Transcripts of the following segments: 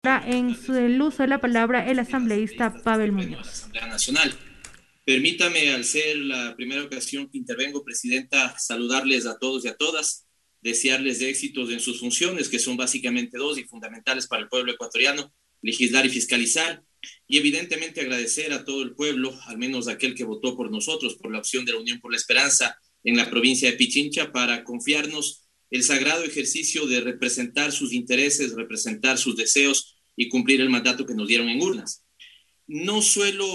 El uso de la palabra el De las asambleísta asambleístas desde el Pavel Pleno de la Muñoz. Asamblea Nacional. Permítame, al ser la primera ocasión que intervengo, Presidenta, saludarles a todos y a todas, desearles éxitos en sus funciones, que son básicamente dos y fundamentales para el pueblo ecuatoriano: legislar y fiscalizar, y evidentemente agradecer a todo el pueblo, al menos aquel que votó por nosotros, por la opción de la Unión por la Esperanza en la provincia de Pichincha, para confiarnos el sagrado ejercicio de representar sus intereses, representar sus deseos y cumplir el mandato que nos dieron en urnas. No suelo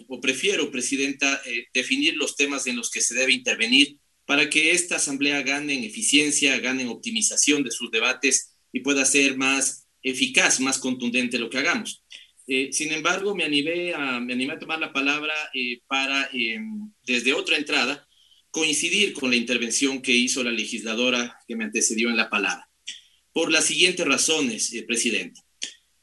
o prefiero, Presidenta, definir los temas en los que se debe intervenir para que esta Asamblea gane en eficiencia, gane en optimización de sus debates y pueda ser más eficaz, más contundente lo que hagamos. Sin embargo, me animé a tomar la palabra para, desde otra entrada, coincidir con la intervención que hizo la legisladora que me antecedió en la palabra. Por las siguientes razones, Presidente.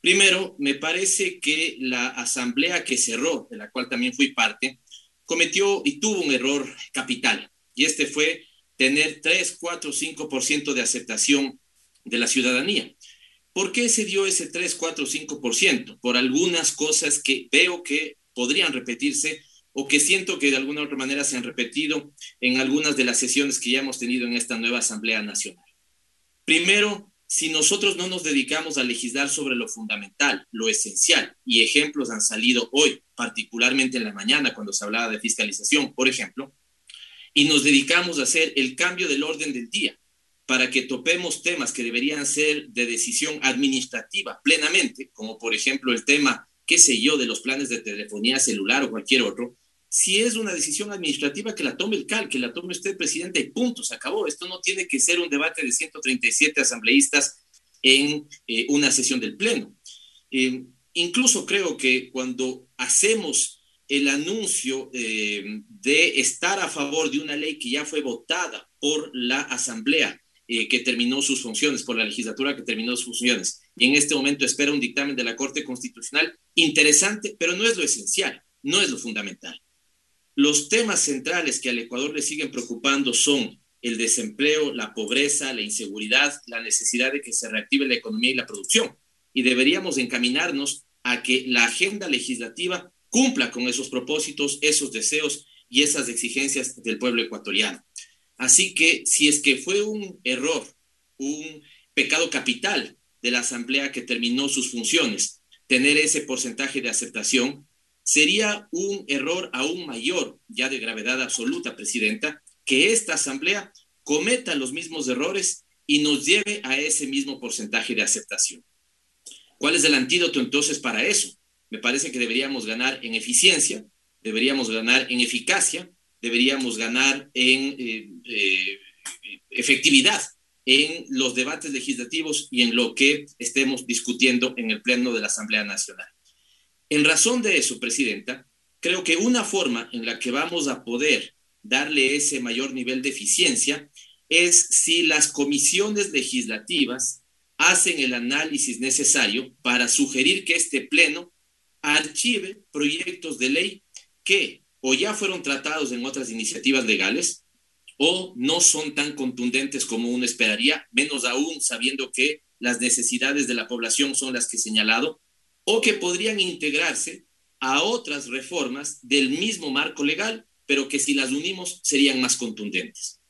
Primero, me parece que la asamblea que cerró, de la cual también fui parte, cometió y tuvo un error capital. Y este fue tener 3, 4, 5% de aceptación de la ciudadanía. ¿Por qué se dio ese 3, 4, 5%? Por algunas cosas que veo que podrían repetirse o que siento que de alguna u otra manera se han repetido en algunas de las sesiones que ya hemos tenido en esta nueva Asamblea Nacional. Primero, si nosotros no nos dedicamos a legislar sobre lo fundamental, lo esencial, y ejemplos han salido hoy, particularmente en la mañana cuando se hablaba de fiscalización, por ejemplo, y nos dedicamos a hacer el cambio del orden del día para que topemos temas que deberían ser de decisión administrativa plenamente, como por ejemplo el tema, qué sé yo, de los planes de telefonía celular o cualquier otro. Si es una decisión administrativa, que la tome el CAL, que la tome usted, presidente, y punto, se acabó. Esto no tiene que ser un debate de 137 asambleístas en una sesión del Pleno. Incluso creo que cuando hacemos el anuncio de estar a favor de una ley que ya fue votada por la Asamblea que terminó sus funciones, por la legislatura que terminó sus funciones, y en este momento espera un dictamen de la Corte Constitucional interesante, pero no es lo esencial, no es lo fundamental. Los temas centrales que al Ecuador le siguen preocupando son el desempleo, la pobreza, la inseguridad, la necesidad de que se reactive la economía y la producción. Y deberíamos encaminarnos a que la agenda legislativa cumpla con esos propósitos, esos deseos y esas exigencias del pueblo ecuatoriano. Así que si es que fue un error, un pecado capital de la Asamblea que terminó sus funciones, tener ese porcentaje de aceptación, sería un error aún mayor, ya de gravedad absoluta, Presidenta, que esta Asamblea cometa los mismos errores y nos lleve a ese mismo porcentaje de aceptación. ¿Cuál es el antídoto entonces para eso? Me parece que deberíamos ganar en eficiencia, deberíamos ganar en eficacia, deberíamos ganar en efectividad en los debates legislativos y en lo que estemos discutiendo en el Pleno de la Asamblea Nacional. En razón de eso, Presidenta, creo que una forma en la que vamos a poder darle ese mayor nivel de eficiencia es si las comisiones legislativas hacen el análisis necesario para sugerir que este Pleno archive proyectos de ley que o ya fueron tratados en otras iniciativas legales o no son tan contundentes como uno esperaría, menos aún sabiendo que las necesidades de la población son las que he señalado, o que podrían integrarse a otras reformas del mismo marco legal, pero que si las unimos serían más contundentes.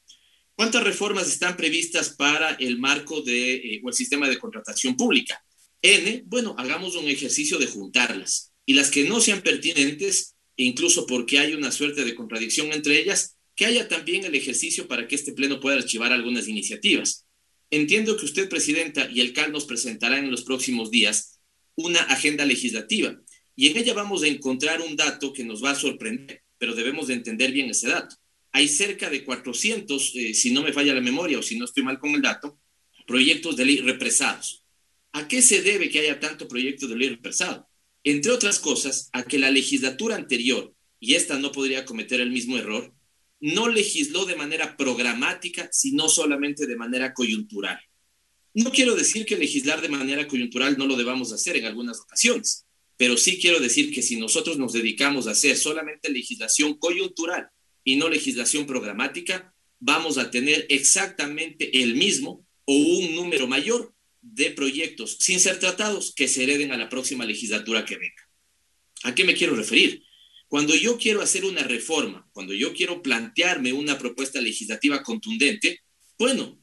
¿Cuántas reformas están previstas para el marco o el sistema de contratación pública? N, bueno, hagamos un ejercicio de juntarlas. Y las que no sean pertinentes, incluso porque hay una suerte de contradicción entre ellas, que haya también el ejercicio para que este Pleno pueda archivar algunas iniciativas. Entiendo que usted, Presidenta, y el CAL nos presentarán en los próximos días una agenda legislativa, y en ella vamos a encontrar un dato que nos va a sorprender, pero debemos de entender bien ese dato. Hay cerca de 400, si no me falla la memoria o si no estoy mal con el dato, proyectos de ley represados. ¿A qué se debe que haya tanto proyecto de ley represado? Entre otras cosas, a que la legislatura anterior, y esta no podría cometer el mismo error, no legisló de manera programática, sino solamente de manera coyuntural. No quiero decir que legislar de manera coyuntural no lo debamos hacer en algunas ocasiones, pero sí quiero decir que si nosotros nos dedicamos a hacer solamente legislación coyuntural y no legislación programática, vamos a tener exactamente el mismo o un número mayor de proyectos sin ser tratados que se hereden a la próxima legislatura que venga. ¿A qué me quiero referir? Cuando yo quiero hacer una reforma, cuando yo quiero plantearme una propuesta legislativa contundente, bueno,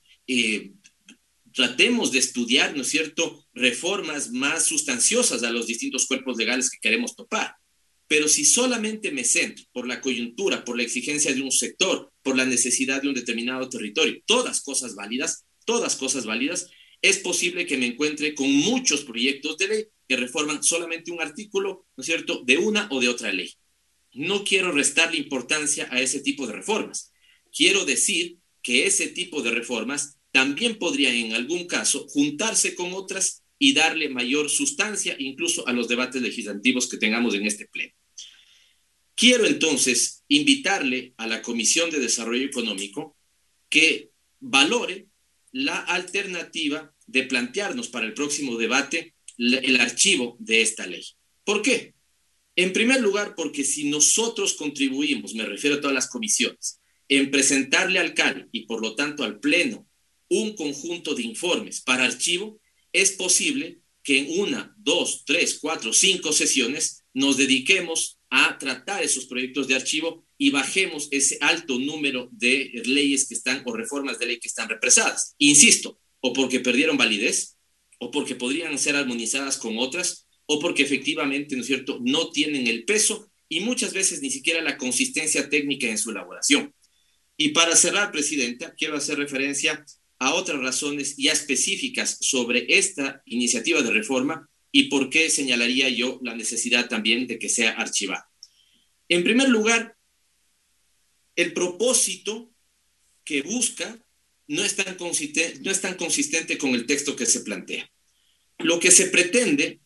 tratemos de estudiar, ¿no es cierto?, reformas más sustanciosas a los distintos cuerpos legales que queremos topar. Pero si solamente me centro por la coyuntura, por la exigencia de un sector, por la necesidad de un determinado territorio, todas cosas válidas, es posible que me encuentre con muchos proyectos de ley que reforman solamente un artículo, ¿no es cierto?, de una o de otra ley. No quiero restarle importancia a ese tipo de reformas. Quiero decir que ese tipo de reformas también podrían en algún caso juntarse con otras y darle mayor sustancia incluso a los debates legislativos que tengamos en este pleno. Quiero entonces invitarle a la Comisión de Desarrollo Económico que valore la alternativa de plantearnos para el próximo debate el archivo de esta ley. ¿Por qué? En primer lugar, porque si nosotros contribuimos, me refiero a todas las comisiones, en presentarle al CAL y por lo tanto al Pleno un conjunto de informes para archivo, es posible que en 1, 2, 3, 4, 5 sesiones nos dediquemos a tratar esos proyectos de archivo y bajemos ese alto número de leyes que están o reformas de ley que están represadas. Insisto, o porque perdieron validez, o porque podrían ser armonizadas con otras, o porque efectivamente, ¿no es cierto?, no tienen el peso y muchas veces ni siquiera la consistencia técnica en su elaboración. Y para cerrar, Presidenta, quiero hacer referencia a otras razones ya específicas sobre esta iniciativa de reforma y por qué señalaría yo la necesidad también de que sea archivada. En primer lugar, el propósito que busca no es tan consistente con el texto que se plantea. Lo que se pretende,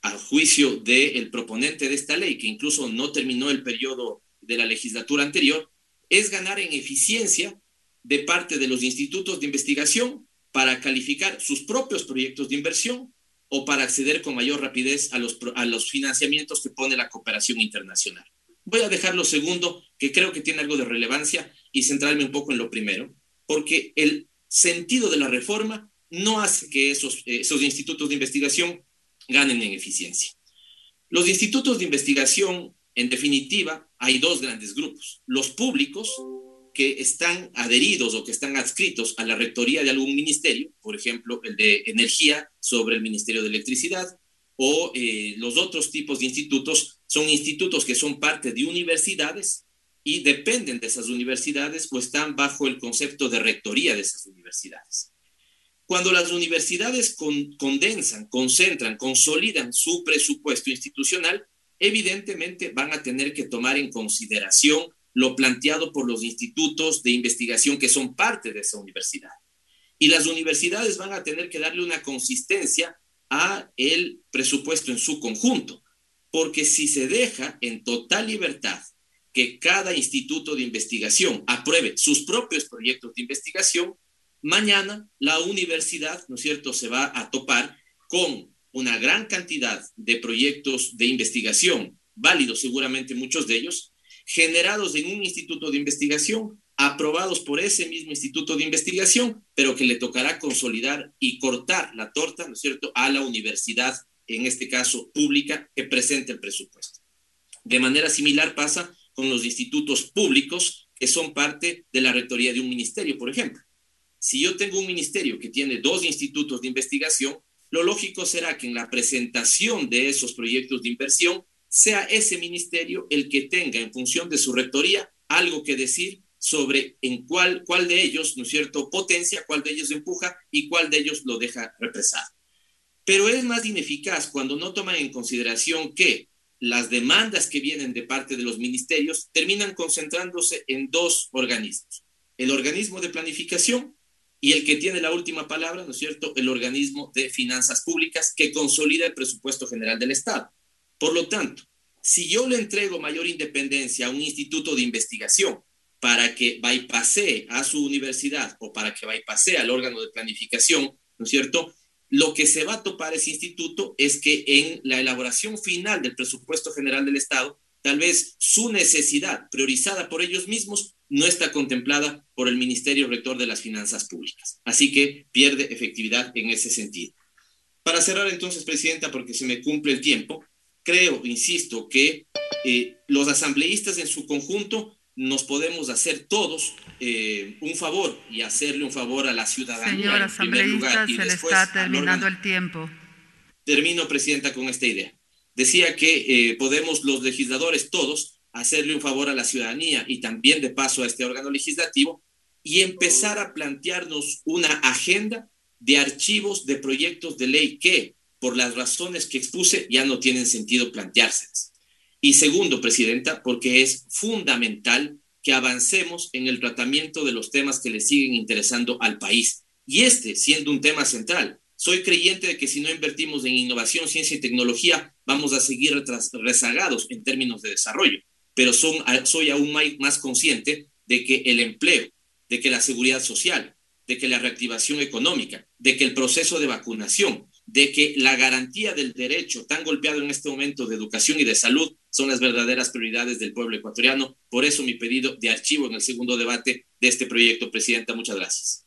a juicio del proponente de esta ley, que incluso no terminó el periodo de la legislatura anterior, es ganar en eficiencia de parte de los institutos de investigación para calificar sus propios proyectos de inversión o para acceder con mayor rapidez a los financiamientos que pone la cooperación internacional. Voy a dejar lo segundo, que creo que tiene algo de relevancia, y centrarme un poco en lo primero, porque el sentido de la reforma no hace que esos institutos de investigación ganen en eficiencia. Los institutos de investigación, en definitiva, hay dos grandes grupos. Los públicos, que están adheridos o que están adscritos a la rectoría de algún ministerio, por ejemplo, el de energía sobre el Ministerio de Electricidad, o los otros tipos de institutos son institutos que son parte de universidades y dependen de esas universidades o están bajo el concepto de rectoría de esas universidades. Cuando las universidades condensan, concentran, consolidan su presupuesto institucional, evidentemente van a tener que tomar en consideración lo planteado por los institutos de investigación que son parte de esa universidad. Y las universidades van a tener que darle una consistencia a el presupuesto en su conjunto, porque si se deja en total libertad que cada instituto de investigación apruebe sus propios proyectos de investigación, mañana la universidad, ¿no es cierto?, se va a topar con una gran cantidad de proyectos de investigación, válidos seguramente muchos de ellos, generados en un instituto de investigación, aprobados por ese mismo instituto de investigación, pero que le tocará consolidar y cortar la torta, ¿no es cierto?, a la universidad, en este caso pública, que presente el presupuesto. De manera similar pasa con los institutos públicos que son parte de la rectoría de un ministerio, por ejemplo. Si yo tengo un ministerio que tiene 2 institutos de investigación, lo lógico será que en la presentación de esos proyectos de inversión sea ese ministerio el que tenga, en función de su rectoría, algo que decir sobre en cuál de ellos, ¿no es cierto?, potencia, cuál de ellos empuja y cuál de ellos lo deja represado. Pero es más ineficaz cuando no toman en consideración que las demandas que vienen de parte de los ministerios terminan concentrándose en 2 organismos. El organismo de planificación y el que tiene la última palabra, ¿no es cierto?, el organismo de finanzas públicas que consolida el presupuesto general del Estado. Por lo tanto, si yo le entrego mayor independencia a un instituto de investigación para que bypassee a su universidad o para que bypassee al órgano de planificación, ¿no es cierto?, lo que se va a topar ese instituto es que en la elaboración final del presupuesto general del Estado, tal vez su necesidad priorizada por ellos mismos no está contemplada por el Ministerio Rector de las Finanzas Públicas. Así que pierde efectividad en ese sentido. Para cerrar entonces, Presidenta, porque se me cumple el tiempo, creo, insisto, que los asambleístas en su conjunto nos podemos hacer todos un favor y hacerle un favor a la ciudadanía. Señor en primer lugar asambleísta, y se le después está al terminando órgano. el tiempo. Termino, Presidenta, con esta idea. Decía que podemos los legisladores todos hacerle un favor a la ciudadanía y también de paso a este órgano legislativo y empezar a plantearnos una agenda de archivos de proyectos de ley que, por las razones que expuse, ya no tienen sentido planteárselas. Y segundo, Presidenta, porque es fundamental que avancemos en el tratamiento de los temas que le siguen interesando al país. Y este, siendo un tema central, soy creyente de que si no invertimos en innovación, ciencia y tecnología, vamos a seguir rezagados en términos de desarrollo. Pero soy aún más consciente de que el empleo, de que la seguridad social, de que la reactivación económica, de que el proceso de vacunación, de que la garantía del derecho tan golpeado en este momento de educación y de salud son las verdaderas prioridades del pueblo ecuatoriano. Por eso mi pedido de archivo en el segundo debate de este proyecto, Presidenta. Muchas gracias.